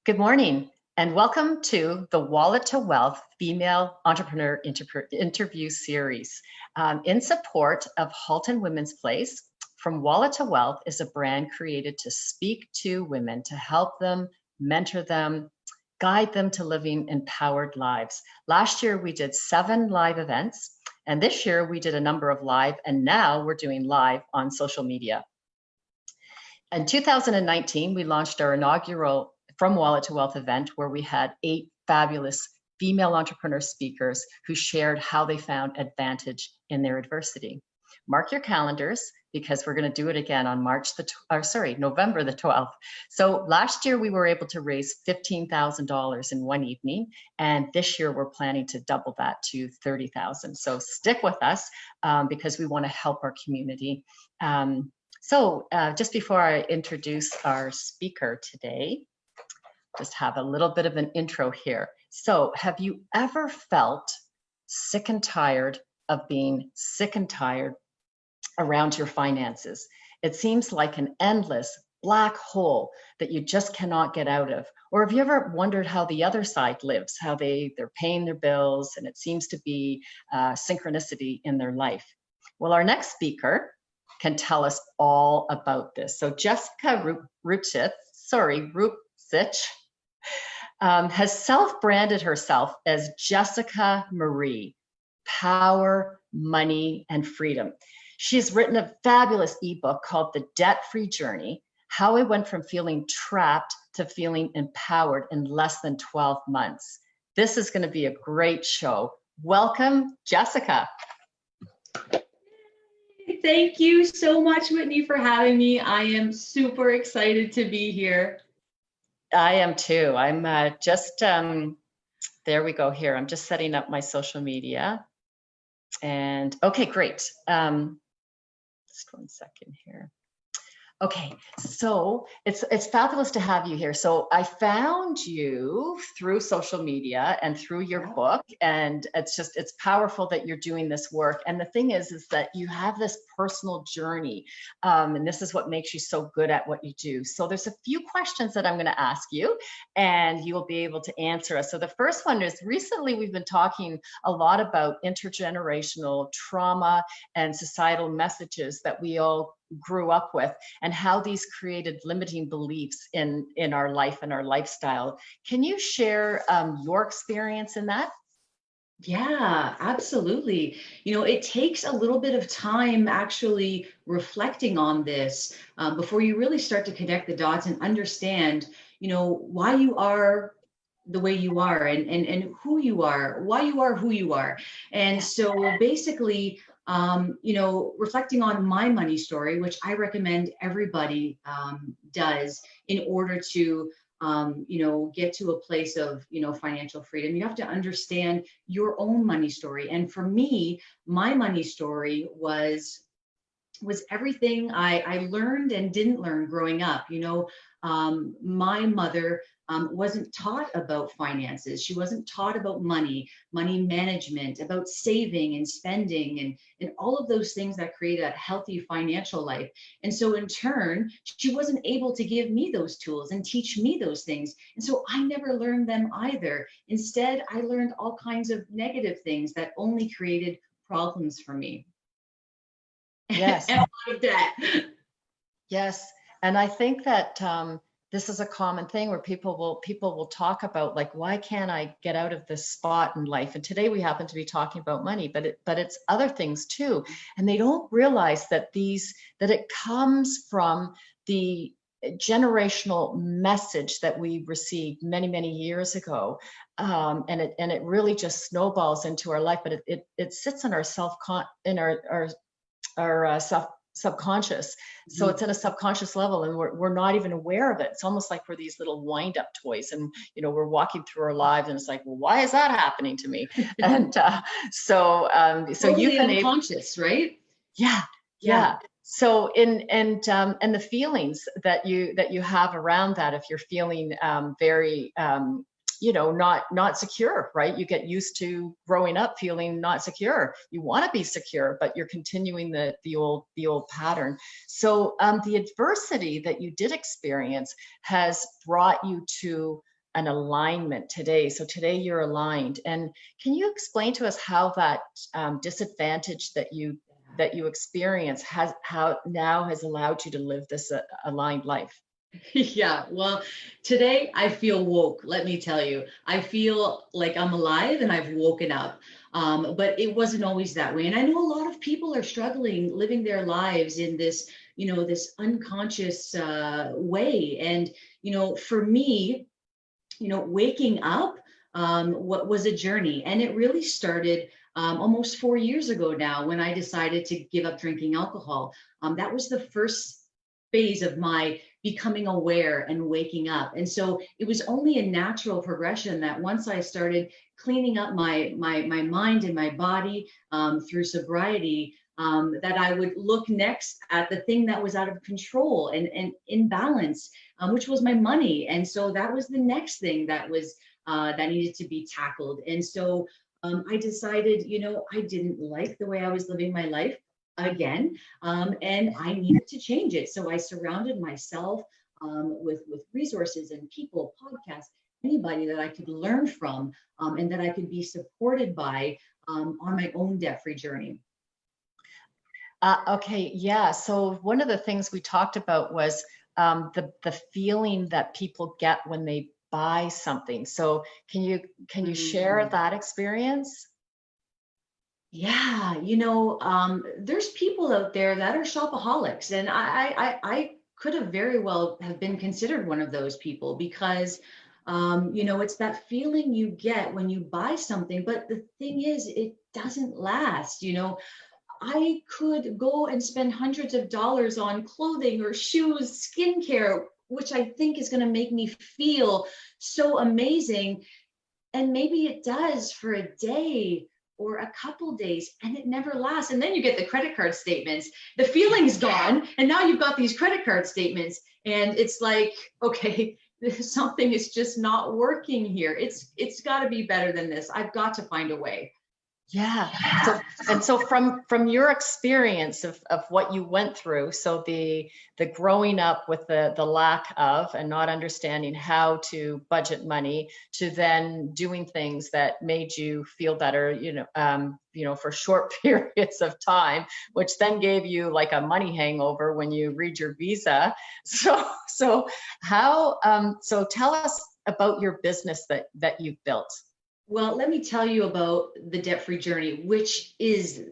Good morning, and welcome to the Wallet to Wealth Female Entrepreneur Interview Series. In support of Halton Women's Place, From Wallet to Wealth is a brand created to speak to women, to help them, mentor them, guide them to living empowered lives. Last year, we did 7 live events, and this year we did a number of live, and now we're doing live on social media. In 2019, we launched our inaugural From Wallet to Wealth event, where we had 8 fabulous female entrepreneur speakers who shared how they found advantage in their adversity. Mark your calendars, because we're going to do it again on November the 12th. So last year we were able to raise $15,000 in one evening, and this year we're planning to double that to $30,000. So stick with us because we want to help our community. So just before I introduce our speaker today, just have a little bit of an intro here. So have you ever felt sick and tired of being sick and tired around your finances? It seems like an endless black hole that you just cannot get out of. Or have you ever wondered how the other side lives, how they're paying their bills, and it seems to be synchronicity in their life? Well, our next speaker can tell us all about this. So Jessica Rupcich has self-branded herself as Jessica Marie, Power, Money, and Freedom. She's written a fabulous ebook called The Debt-Free Journey, How I Went from Feeling Trapped to Feeling Empowered in Less Than 12 Months. This is going to be a great show. Welcome, Jessica. Thank you so much, Whitney, for having me. I am super excited to be here. I am too. I'm there we go here. I'm just setting up my social media. And okay, great. Just 1 second here. Okay, so it's fabulous to have you here. So I found you through social media and through your book, and it's powerful that you're doing this work. And the thing is that you have this personal journey, and this is what makes you so good at what you do. So there's a few questions that I'm going to ask you, and you will be able to answer us. So the first one is, recently we've been talking a lot about intergenerational trauma and societal messages that we all grew up with, and how these created limiting beliefs in our life and our lifestyle. Can you share your experience in that? Yeah, absolutely. It takes a little bit of time actually reflecting on this before you really start to connect the dots and understand, why you are the way you are, and who you are, why you are who you are. And so basically, reflecting on my money story, which I recommend everybody does in order to get to a place of, financial freedom. You have to understand your own money story. And for me, my money story was everything I learned and didn't learn growing up. My mother wasn't taught about finances. She wasn't taught about money management, about saving and spending, and all of those things that create a healthy financial life. And so in turn, she wasn't able to give me those tools and teach me those things. And so I never learned them either. Instead, I learned all kinds of negative things that only created problems for me. Yes. And a lot of debt. Yes. And I think that this is a common thing where people will talk about, like, why can't I get out of this spot in life? And today we happen to be talking about money, but it's other things too. And they don't realize that it comes from the generational message that we received many, many years ago. And it really just snowballs into our life, but it sits in our subconscious. So it's at a subconscious level, and we're not even aware of it. It's almost like we're these little wind-up toys, and we're walking through our lives, and it's like, well, why is that happening to me? And so totally you've been unconscious, right? Yeah. So and the feelings that you have around that, if you're feeling very not secure, right? You get used to growing up feeling not secure. You want to be secure, but you're continuing the old pattern. So the adversity that you did experience has brought you to an alignment today. So today you're aligned. And can you explain to us how that disadvantage that you experience has allowed you to live this aligned life? Yeah, well, today I feel woke, let me tell you. I feel like I'm alive and I've woken up. But it wasn't always that way. And I know a lot of people are struggling living their lives in this, this unconscious way. And, for me, waking up, what was a journey. And it really started almost 4 years ago now when I decided to give up drinking alcohol. That was the first phase of my becoming aware and waking up. And so it was only a natural progression that once I started cleaning up my mind and my body through sobriety, that I would look next at the thing that was out of control and imbalance, which was my money. And so that was the next thing that was that needed to be tackled. And so I decided, I didn't like the way I was living my life again, and I needed to change it. So I surrounded myself with resources and people, podcasts, anybody that I could learn from, and that I could be supported by on my own debt-free journey. Okay, yeah. So one of the things we talked about was the feeling that people get when they buy something. So can you share that experience? Yeah, there's people out there that are shopaholics, and I could have very well have been considered one of those people because, it's that feeling you get when you buy something. But the thing is, it doesn't last. I could go and spend hundreds of dollars on clothing or shoes, skincare, which I think is going to make me feel so amazing. And maybe it does for a day or a couple days, and it never lasts. And then you get the credit card statements. The feeling's gone, and now you've got these credit card statements, and it's like, okay, something is just not working here. It's got to be better than this. I've got to find a way. Yeah. So from your experience of what you went through, so the growing up with the lack of and not understanding how to budget money, to then doing things that made you feel better, for short periods of time, which then gave you like a money hangover when you read your visa. So how so tell us about your business that you've built. Well, let me tell you about the debt-free journey, which is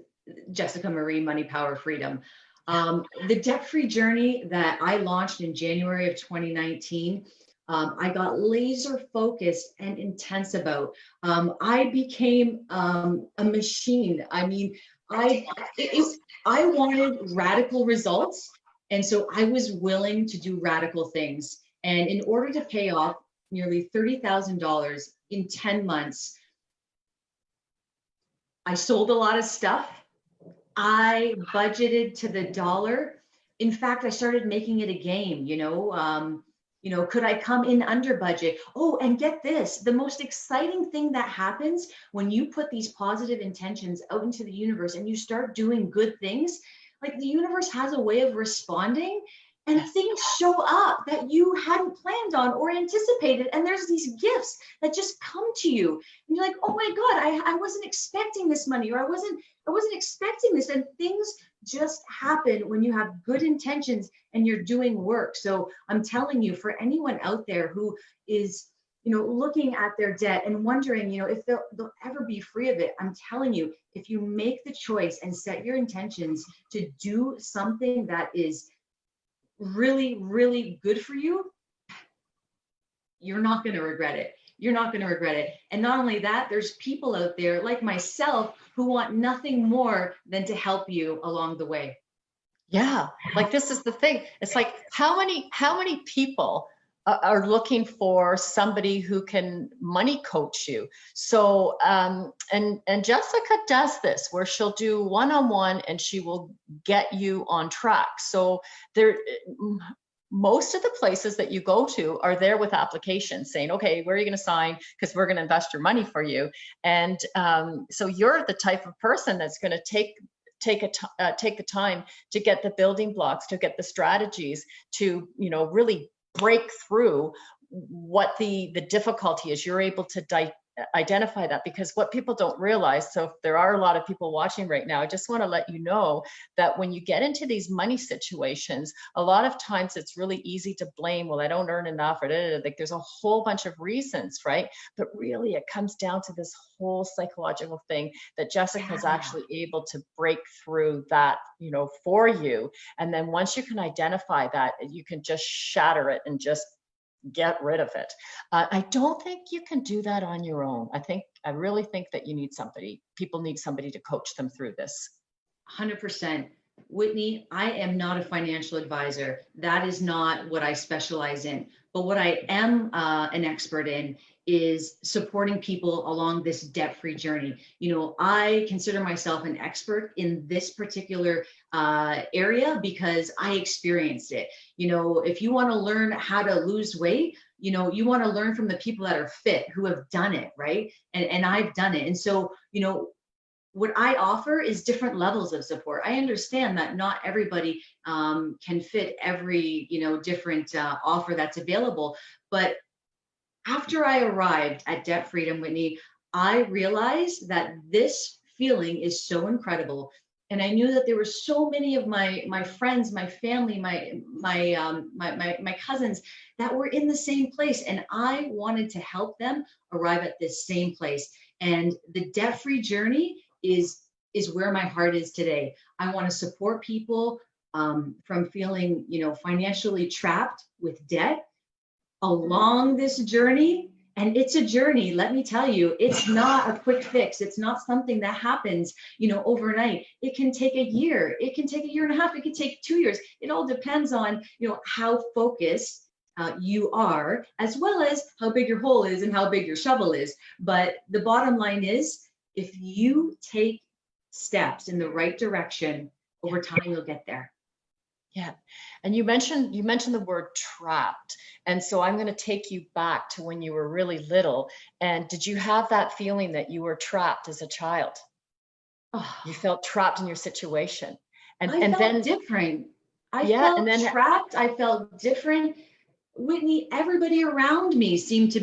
Jessica Marie Money Power Freedom. The debt-free journey that I launched in January of 2019, I got laser focused and intense about. I became a machine. I mean, I wanted radical results, and so I was willing to do radical things. And in order to pay off nearly $30,000 in 10 months, I sold a lot of stuff. I budgeted to the dollar. In fact, I started making it a game, could I come in under budget? Oh, and get this, the most exciting thing that happens when you put these positive intentions out into the universe and you start doing good things, like the universe has a way of responding, and things show up that you hadn't planned on or anticipated. And there's these gifts that just come to you. And you're like, oh my God, I wasn't expecting this money, or I wasn't expecting this. And things just happen when you have good intentions and you're doing work. So I'm telling you, for anyone out there who is, looking at their debt and wondering, if they'll ever be free of it, I'm telling you, if you make the choice and set your intentions to do something that is really, really good for you, you're not going to regret it. You're not going to regret it. And not only that, there's people out there like myself who want nothing more than to help you along the way. Yeah, like this is the thing. It's like how many people are looking for somebody who can money coach you. So and Jessica does this where she'll do one-on-one and she will get you on track. So there, most of the places that you go to are there with applications saying, okay, where are you going to sign? Because we're going to invest your money for you. And so you're the type of person that's going to take the time to get the building blocks, to get the strategies, to really break through what the difficulty is. You're able to identify that, because what people don't realize, so if there are a lot of people watching right now, I just want to let you know that when you get into these money situations, a lot of times it's really easy to blame, well, I don't earn enough, or like there's a whole bunch of reasons, right? But really it comes down to this whole psychological thing that Jessica is actually able to break through that, for you. And then once you can identify that, you can just shatter it and just get rid of it. I don't think you can do that on your own. I really think that people need somebody to coach them through this. 100%. Whitney, I am not a financial advisor. That is not what I specialize in. But what I am an expert in is supporting people along this debt-free journey. I consider myself an expert in this particular area because I experienced it. If you want to learn how to lose weight, you want to learn from the people that are fit, who have done it, right? And I've done it. And so, what I offer is different levels of support. I understand that not everybody can fit every, different offer that's available. But after I arrived at Debt Freedom, Whitney, I realized that this feeling is so incredible. And I knew that there were so many of my friends, my family, my cousins that were in the same place. And I wanted to help them arrive at this same place. And the debt-free journey is where my heart is today. I want to support people from feeling, financially trapped with debt along this journey. And it's a journey, let me tell you. It's not a quick fix. It's not something that happens, overnight. It can take a year. It can take a year and a half. It can take 2 years. It all depends on, how focused you are, as well as how big your hole is and how big your shovel is. But the bottom line is, if you take steps in the right direction, over time, you'll get there. Yeah. And you mentioned the word trapped. And so I'm going to take you back to when you were really little. And did you have that feeling that you were trapped as a child? Oh, you felt trapped in your situation. I felt different. I felt trapped. I felt different. Whitney, everybody around me seemed to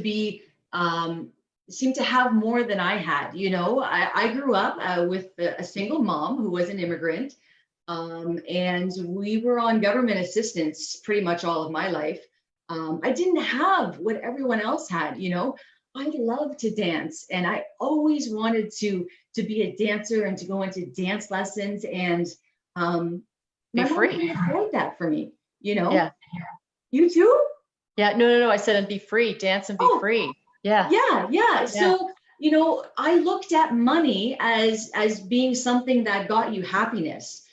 have more than I had. I grew up with a single mom who was an immigrant. And we were on government assistance pretty much all of my life. I didn't have what everyone else had. I love to dance, and I always wanted to be a dancer and to go into dance lessons. And my mom couldn't afford that for me. Yeah. You too? Yeah. No. I said, and be free, dance and be free. Yeah. Yeah. So, I looked at money as being something that got you happiness.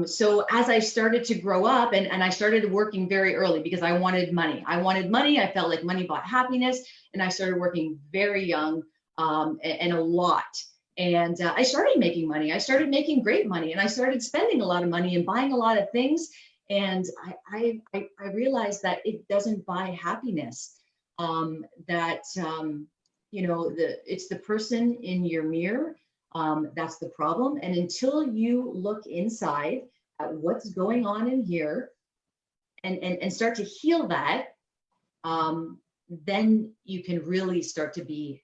So as I started to grow up, and I started working very early because I wanted money. I felt like money bought happiness, and I started working very young, and a lot. And I started making money. I started making great money, and I started spending a lot of money and buying a lot of things. And I realized that it doesn't buy happiness. It's the person in your mirror. That's the problem. And until you look inside at what's going on in here and start to heal that, then you can really start to be,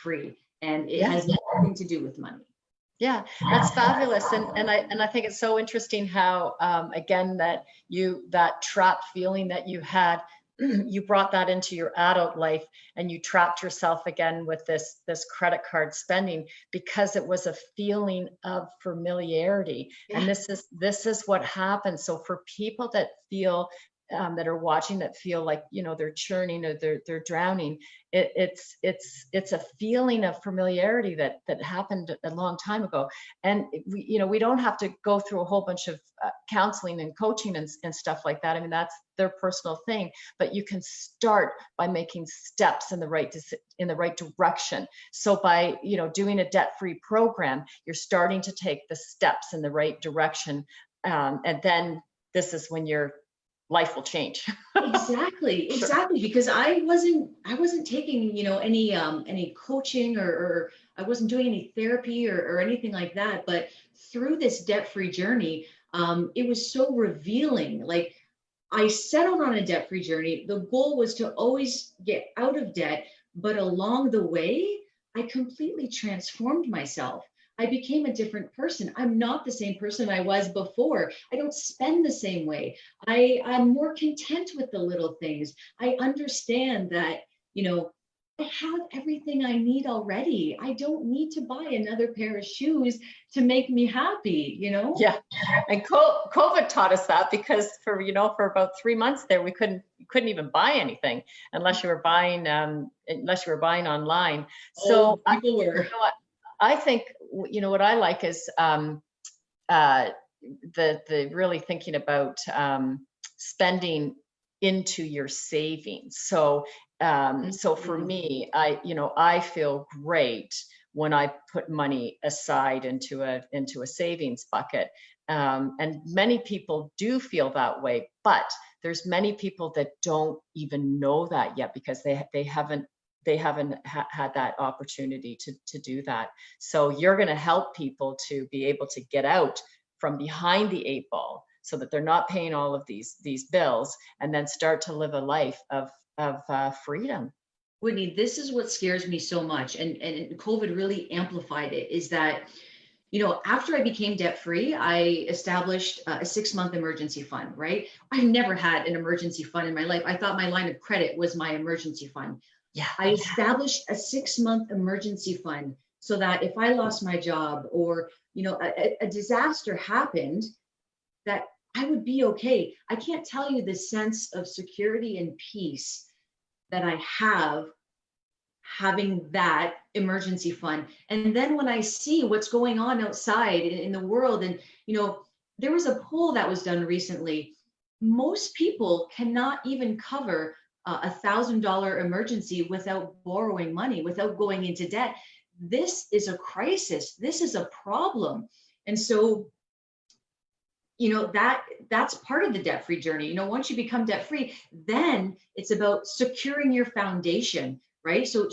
free. And it has nothing to do with money. Yeah, that's fabulous. And I think it's so interesting how, again, that trapped feeling that you had, you brought that into your adult life, and you trapped yourself again with this credit card spending because it was a feeling of familiarity. Yeah. And this is what happens. So for people that feel that are watching, that feel like they're churning or they're drowning, it's a feeling of familiarity that happened a long time ago. And we don't have to go through a whole bunch of counseling and coaching and stuff like that. I mean, that's their personal thing, but you can start by making steps in the right direction. So by doing a debt-free program, you're starting to take the steps in the right direction, and then this is when your life will change. Exactly. Because I wasn't taking, any coaching or I wasn't doing any therapy or anything like that. But through this debt-free journey, it was so revealing. Like, I settled on a debt-free journey. The goal was to always get out of debt, but along the way, I completely transformed myself. I became a different person. I'm not the same person I was before. I don't spend the same way. I'm more content with the little things. I understand that, you know, I have everything I need already. I don't need to buy another pair of shoes to make me happy, you know? Yeah, and COVID taught us that, because for about 3 months there, we couldn't even buy anything unless you were buying online. Oh, So people were. I think what I like is uh, the really thinking about spending into your savings. So for Mhm. me, I feel great when I put money aside into a savings bucket. And many people do feel that way, but there's many people that don't even know that yet, because they haven't had that opportunity to do that. So you're going to help people to be able to get out from behind the eight ball, so that they're not paying all of these bills, and then start to live a life of freedom. Whitney, this is what scares me so much, and COVID really amplified it. Is that, after I became debt free, I established a 6 month emergency fund. Right? I've never had an emergency fund in my life. I thought my line of credit was my emergency fund. Yeah. I established a 6 month emergency fund so that if I lost my job, or a disaster happened, that I would be okay. I can't tell you the sense of security and peace that I have having that emergency fund. And then when I see what's going on outside in the world, and there was a poll that was done recently. Most people cannot even cover $1,000 emergency without borrowing money, without going into debt. This is a crisis. This is a problem. And so, that's part of the debt free journey. Once you become debt free, then it's about securing your foundation, right? So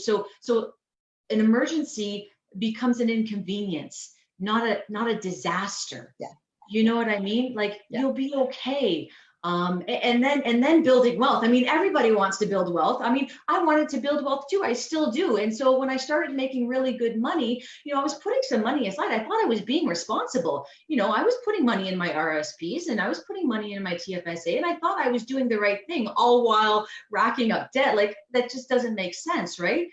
an emergency becomes an inconvenience, not a disaster. Yeah. You know what I mean? Like, Yeah. you'll be okay. And then building wealth. I mean, everybody wants to build wealth. I mean, I wanted to build wealth too. I still do. And so when I started making really good money, I was putting some money aside. I thought I was being responsible. I was putting money in my RSPs, and I was putting money in my TFSA, and I thought I was doing the right thing, all while racking up debt. Like, that just doesn't make sense, right?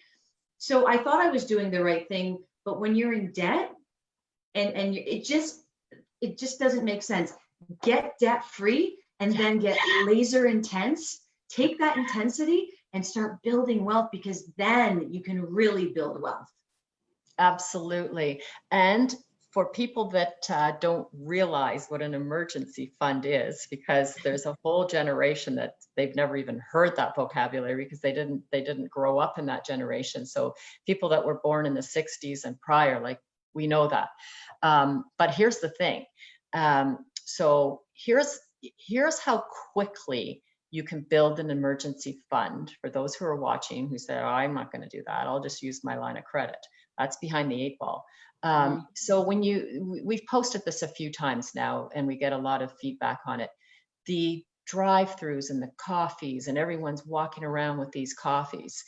So I thought I was doing the right thing, but when you're in debt, and it just doesn't make sense. Get debt free, and then get laser intense. Take that intensity and start building wealth, because then you can really build wealth. Absolutely. And for people that don't realize what an emergency fund is, because there's a whole generation that they've never even heard that vocabulary, because they didn't grow up in that generation. So people that were born in the 60s and prior, like, we know that. But here's the thing. So here's how quickly you can build an emergency fund. For those who are watching who say, oh, I'm not going to do that, I'll just use my line of credit. That's behind the eight ball. So we've posted this a few times now, and we get a lot of feedback on it. The drive-throughs and the coffees, and everyone's walking around with these coffees,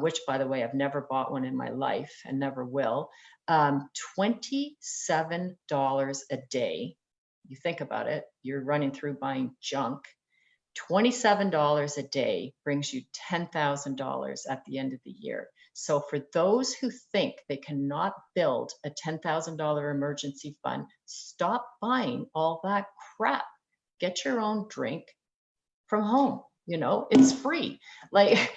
which, by the way, I've never bought one in my life and never will. $27 a day. You think about it, you're running through buying junk. $27 a day brings you $10,000 at the end of the year. So for those who think they cannot build a $10,000 emergency fund, stop buying all that crap. Get your own drink from home. It's free. Like,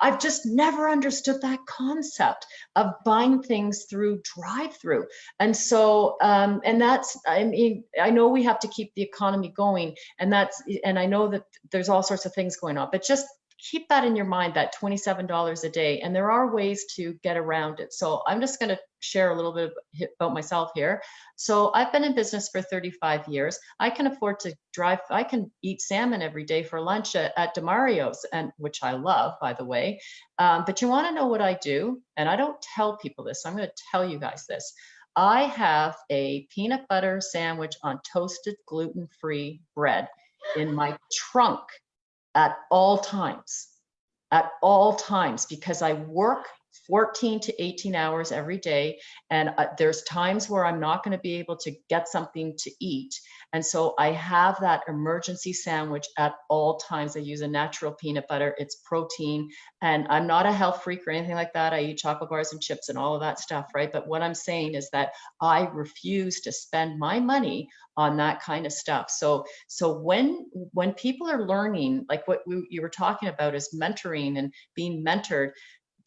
I've just never understood that concept of buying things through drive-through. And so, and that's, I mean, I know we have to keep the economy going, and I know that there's all sorts of things going on, but just keep that in your mind, that $27 a day. And there are ways to get around it. So I'm just going to share a little bit about myself here. So I've been in business for 35 years. I can afford to drive. I can eat salmon every day for lunch at DeMario's, and which I love, by the way. But you want to know what I do? And I don't tell people this. So I'm going to tell you guys this. I have a peanut butter sandwich on toasted gluten-free bread. in my trunk at all times, because I work 14 to 18 hours every day. And there's times where I'm not going to be able to get something to eat. And so I have that emergency sandwich at all times. I use a natural peanut butter, it's protein. And I'm not a health freak or anything like that. I eat chocolate bars and chips and all of that stuff, right? But what I'm saying is that I refuse to spend my money on that kind of stuff. So when people are learning, like what you were talking about is mentoring and being mentored,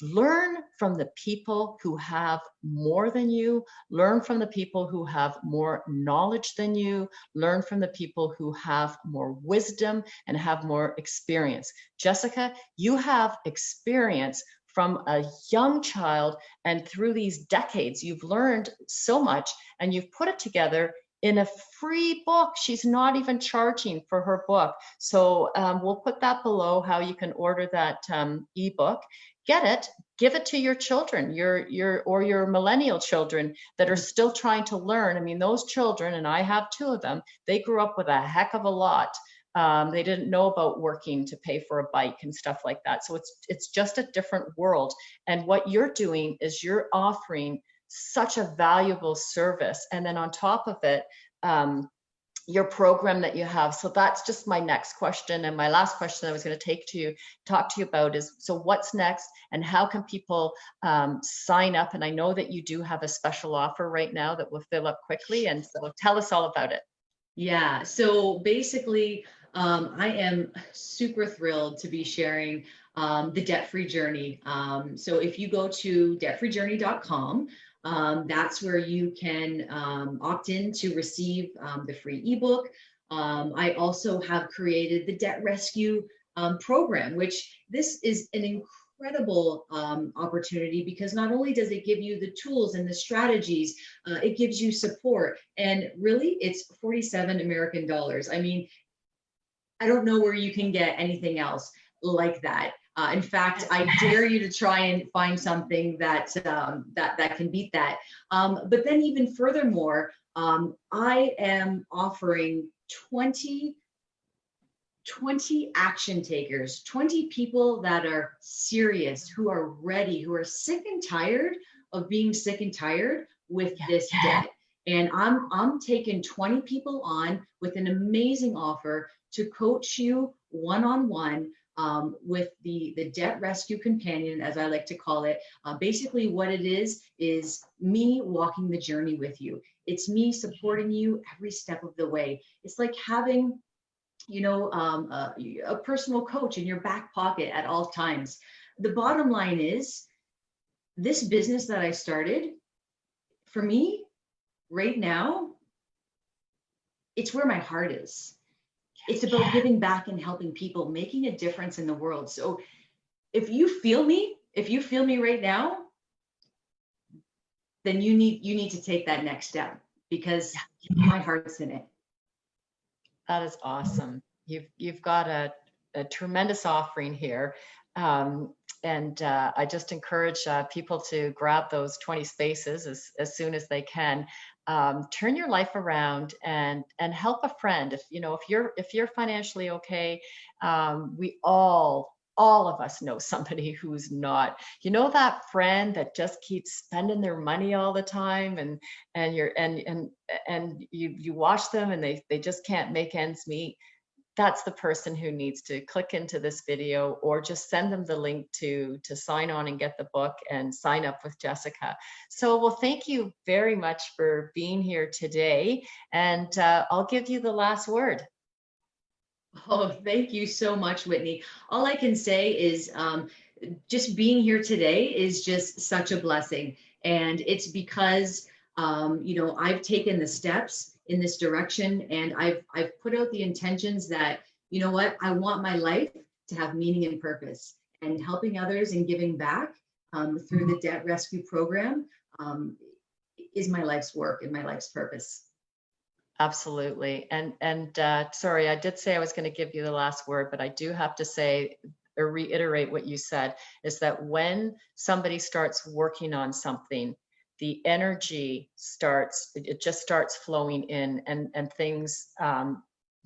learn from the people who have more than you, learn from the people who have more knowledge than you, learn from the people who have more wisdom and have more experience. Jessica, you have experience from a young child, and through these decades, you've learned so much and you've put it together in a free book. She's not even charging for her book. So we'll put that below, how you can order that ebook. Get it, give it to your children, your millennial children that are still trying to learn. I mean, those children, and I have two of them, they grew up with a heck of a lot. They didn't know about working to pay for a bike and stuff like that. So it's just a different world. And what you're doing is you're offering such a valuable service. And then on top of it, your program that you have. So that's just my next question. And my last question I was going to talk to you about is, so what's next and how can people sign up? And I know that you do have a special offer right now that will fill up quickly. And so tell us all about it. Yeah, so basically, I am super thrilled to be sharing the debt-free journey. So if you go to debtfreejourney.com, that's where you can opt in to receive the free ebook. I also have created the Debt Rescue program, which this is an incredible opportunity, because not only does it give you the tools and the strategies, it gives you support. And really, it's 47 American dollars. I mean, I don't know where you can get anything else like that. In fact, I dare you to try and find something that that can beat that. But then even furthermore, I am offering 20 action takers, 20 people that are serious, who are ready, who are sick and tired of being sick and tired with this debt. And I'm taking 20 people on with an amazing offer to coach you one-on-one with the Debt Rescue Companion, as I like to call it. Basically what it is me walking the journey with you. It's me supporting you every step of the way. It's like having, you know, a personal coach in your back pocket at all times. The bottom line is, this business that I started, for me right now, it's where my heart is. It's about giving back and helping people, making a difference in the world. So if you feel me right now, then you need to take that next step, because my heart's in it. That is awesome. You've got a tremendous offering here. And I just encourage people to grab those 20 spaces as soon as they can. Turn your life around and help a friend. If you're financially okay, we all of us know somebody who's not. You know, that friend that just keeps spending their money all the time, and you watch them and they just can't make ends meet. That's the person who needs to click into this video, or just send them the link to sign on and get the book and sign up with Jessica. So, well, thank you very much for being here today. And I'll give you the last word. Oh, thank you so much, Whitney. All I can say is just being here today is just such a blessing. And it's because, I've taken the steps in this direction, and I've put out the intentions that, you know what, I want my life to have meaning and purpose, and helping others and giving back through the Debt Rescue program is my life's work and my life's purpose. Absolutely. And sorry, I did say I was going to give you the last word, but I do have to say or reiterate what you said, is that when somebody starts working on something, the energy just starts flowing in, and things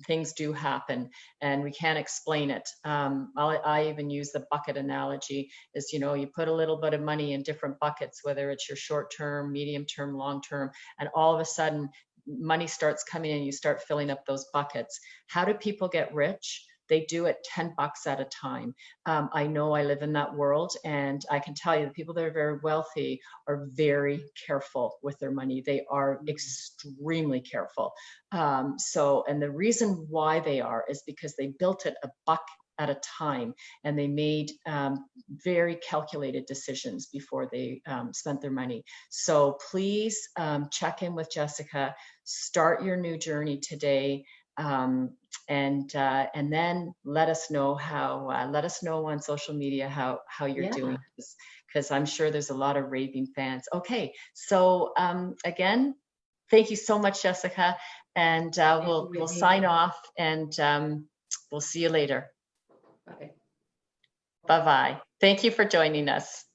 things do happen and we can't explain it. I even use the bucket analogy is, you know, you put a little bit of money in different buckets, whether it's your short term, medium term, long term, and all of a sudden money starts coming in, you start filling up those buckets. How do people get rich? They do it 10 bucks at a time. I know I live in that world, and I can tell you the people that are very wealthy are very careful with their money. They are extremely careful. And the reason why they are is because they built it a buck at a time, and they made very calculated decisions before they spent their money. So please check in with Jessica, start your new journey today. And then let us know let us know on social media how you're doing, Yeah. because I'm sure there's a lot of raving fans. Okay, so again, thank you so much, Jessica, and Thank you, we'll Whitney. sign off, and we'll see you later. Bye. Bye bye. Thank you for joining us.